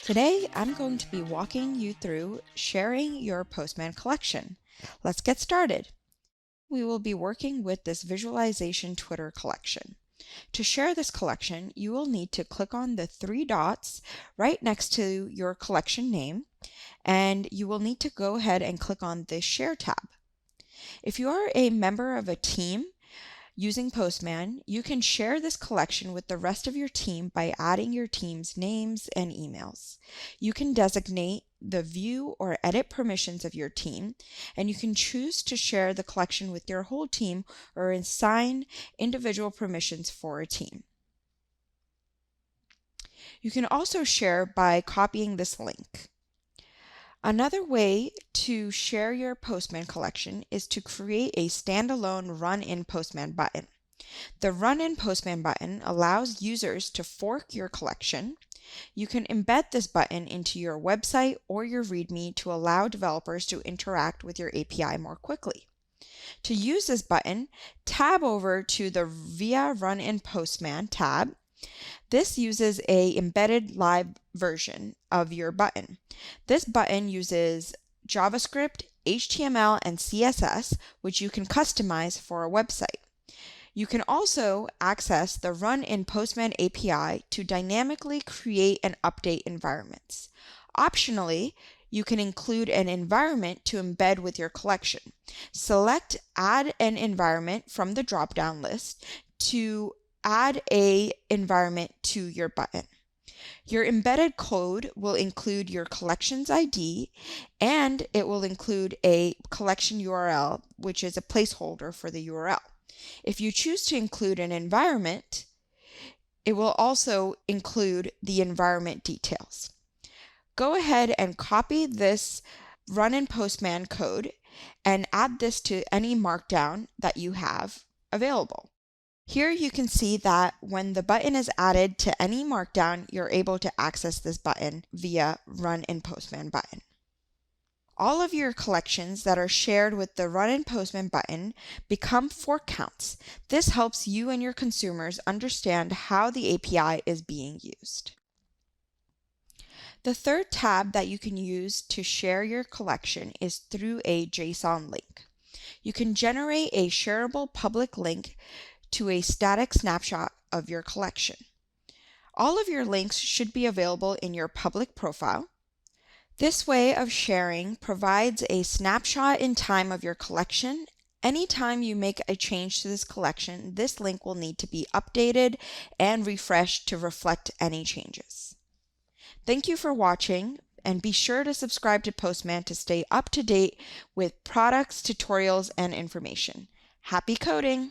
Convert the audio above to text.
Today, I'm going to be walking you through sharing your Postman collection. Let's get started. We will be working with this visualization Twitter collection. To share this collection, you will need to click on the three dots right next to your collection name, and you will need to go ahead and click on the Share tab. If you are a member of a team using Postman, you can share this collection with the rest of your team by adding your team's names and emails. You can designate the view or edit permissions of your team, and you can choose to share the collection with your whole team or assign individual permissions for a team. You can also share by copying this link. Another way to share your Postman collection is to create a standalone run-in Postman button. The run-in Postman button allows users to fork your collection. You can embed this button into your website or your README to allow developers to interact with your API more quickly. To use this button, tab over to the Via Run-in Postman tab. This uses an embedded live version of your button. This button uses JavaScript, HTML, and CSS, which you can customize for a website. You can also access the Run-in Postman API to dynamically create and update environments. Optionally, you can include an environment to embed with your collection. Select Add an Environment from the drop-down list to add an environment to your button. Your embedded code will include your collection's ID, and it will include a collection URL, which is a placeholder for the URL. If you choose to include an environment, it will also include the environment details. Go ahead and copy this Run-in Postman code and add this to any markdown that you have available. Here you can see that when the button is added to any markdown, you're able to access this button via Run-in Postman button. All of your collections that are shared with the Run-in Postman button become fork counts. This helps you and your consumers understand how the API is being used. The third tab that you can use to share your collection is through a JSON link. You can generate a shareable public link to a static snapshot of your collection. All of your links should be available in your public profile. This way of sharing provides a snapshot in time of your collection. Anytime you make a change to this collection, this link will need to be updated and refreshed to reflect any changes. Thank you for watching, and be sure to subscribe to Postman to stay up to date with products, tutorials, and information. Happy coding!